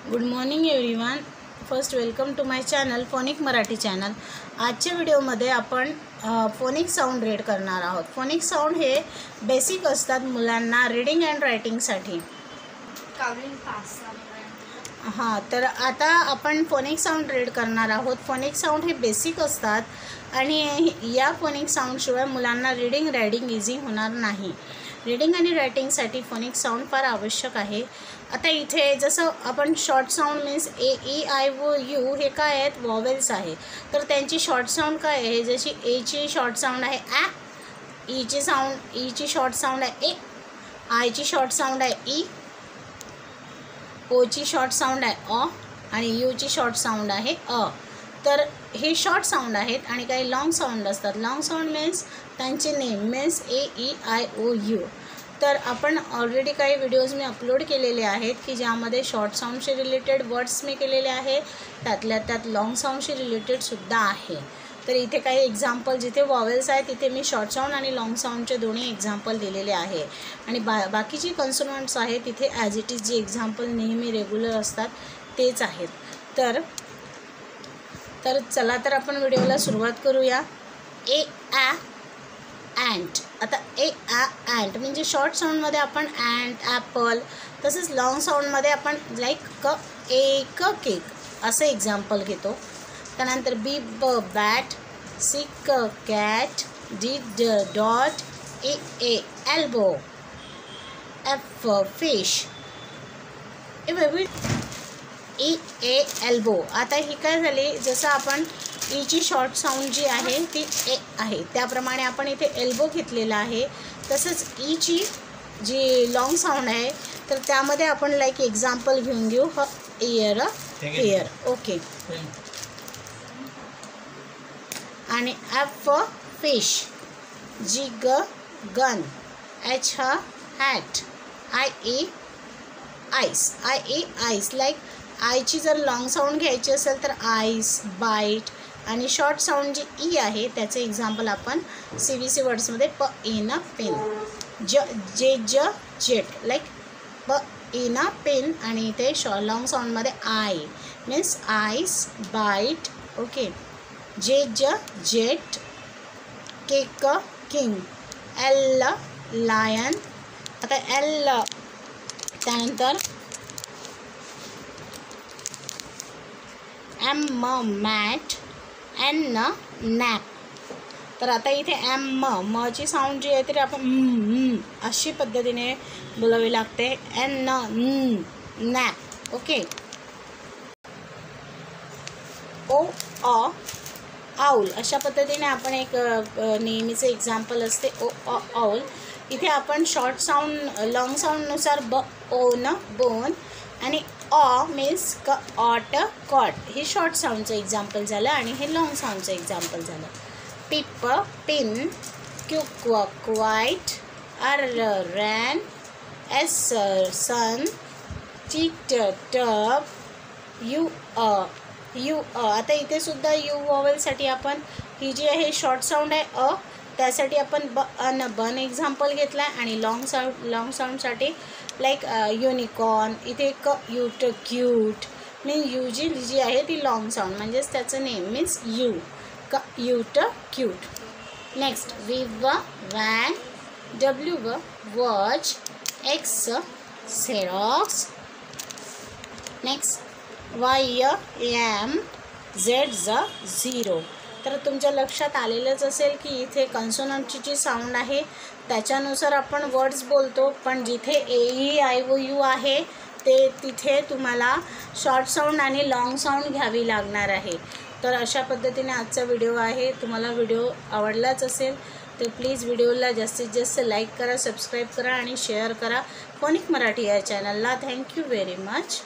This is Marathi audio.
Good morning everyone. First welcome to my channel phonic Marathi channel. आजच्या व्हिडिओमध्ये आपण फोनिक साऊंड रीड करणार आहोत. फोनिक साऊंड हे बेसिक असतात मुलांना रीडिंग अँड रायटिंगसाठी. हां, तर आता आपण फोनिक साऊंड रीड करणार आहोत. फोनिक साऊंड हे बेसिक असतात आणि या फोनिक साऊंडशिवाय मुलांना रीडिंग रायटिंग इझी होणार नाही. रीडिंग आणि रायटिंगसाठी फोनिक साऊंड फार आवश्यक आहे. आता इथे जसं आपण short sound means A E I व यू हे काय आहेत, वॉवेल्स आहे. तर त्यांची शॉर्ट साऊंड काय आहे, जशी एची शॉर्ट साऊंड आहे ॲ, ईची शॉर्ट साऊंड आहे ए, आयची शॉर्ट साऊंड आहे ई, ओची शॉर्ट साऊंड आहे अ आणि यूची शॉर्ट साऊंड आहे अ. तर हे शॉर्ट साऊंड आहेत आणि काही लॉंग साऊंड असतात. लॉंग साऊंड मीन्स त्यांचे name means A E I O U. तर आपण ऑलरेडी काही व्हिडिओज मी अपलोड केलेले आहेत की ज्यामध्ये शॉर्ट साऊंडशी रिलेटेड वर्ड्स मी केलेले आहे, त्यातल्या त्यात लॉंग साऊंडशी रिलेटेडसुद्धा आहे. तर इथे काही एक्झाम्पल जिथे वॉवेल्स आहे तिथे मी शॉर्ट साऊंड आणि लॉंग साऊंडचे दोन्ही एक्झाम्पल दिलेले आहे आणि बाकीची कन्सोनंट्स आहे तिथे ॲज इट इज जे एक्झाम्पल नेहमी रेग्युलर असतात तेच आहेत. तर चला तर आपण व्हिडिओला सुरुवात करूया. ए ॲ ॲन्ट. आता ए ॲ ॲन्ट म्हणजे शॉर्ट साऊंडमध्ये आपण ॲन्ट, ॲपल, तसेच लॉंग साऊंडमध्ये आपण लाईक क एक केक असं एक्झाम्पल घेतो. त्यानंतर बी ब बॅट, सी क कॅट, डी ड डॉट, ए ए एल्बो, एफ फिश, ई ए एल्बो. आता ही काय झाली, जसं आपण ईची शॉर्ट साऊंड जी आहे ती ए आहे त्याप्रमाणे आपण इथे एल्बो घेतलेला आहे. तसंच ईची जी लॉंग साऊंड आहे तर त्यामध्ये आपण लाईक एक्झाम्पल घेऊन घेऊ इयर, हेअर. ओके. आणि एफ फिश, जी ग गन, एच ह hat, I E ice, ice. Like आयची जर लॉंग साऊंड घ्यायची असेल तर आईस, बाईट. आणि शॉर्ट साऊंड जी ई आहे त्याचे एक्झाम्पल आपण CVC वर्ड्समध्ये प in pen, J jet, like प इन पेन. आणि इथे लॉंग साऊंडमध्ये I means ice, bite. Okay. J jet, K king, L lion. आता एल त्यानंतर एम मॅट, एन नॅप. तर आता इथे मची साऊंड जी आहे तरी आपण अशी पद्धतीने बोलावी लागते. N nap. Okay. O owl अशा पद्धतीने आपण एक नेहमीचं एक्झाम्पल असते ओ आऊल. इथे आपण शॉर्ट साऊंड लॉंग साऊंडनुसार ब ओन बोन आणि ऑ मीन्स क ऑट कॉट हे शॉर्ट साऊंडचं एक्झाम्पल झालं आणि हे लॉंग साऊंडचं एक्झाम्पल झालं. Pip pin, Q quiet, R ran, S sun, T tub, U आता इथे सुद्धा यू वॉवेलसाठी आपण ही जी आहे शॉर्ट साऊंड आहे अ त्यासाठी आपण बन एक्झाम्पल घेतला आहे. आणि लॉंग साऊंडसाठी लाईक युनिकॉर्न, इथे क युट क्यूट मीन यू जी आहे ती लॉंग साऊंड म्हणजेच त्याचं नेम मीन्स यू, क ute cute. Next V van, W watch, X xerox. Next Y M Z zero. तर तुमच्या लक्षात आलेलंच असेल की इथे कन्सोनंटची जी साऊंड आहे त्याच्यानुसार आपण वर्ड्स बोलतो, पण जिथे ए ई आय ओ यू आहे ते तिथे तुम्हाला शॉर्ट साऊंड आणि लॉंग साऊंड घ्यावी लागणार आहे. तर अशा पद्धतीने आजचा व्हिडिओ आहे. तुम्हाला व्हिडिओ आवडलाच असेल तर प्लीज व्हिडिओला जास्तीत जास्त लाईक करा, सबस्क्राईब करा आणि शेअर करा फोनिक मराठी या चॅनलला. Thank you very much.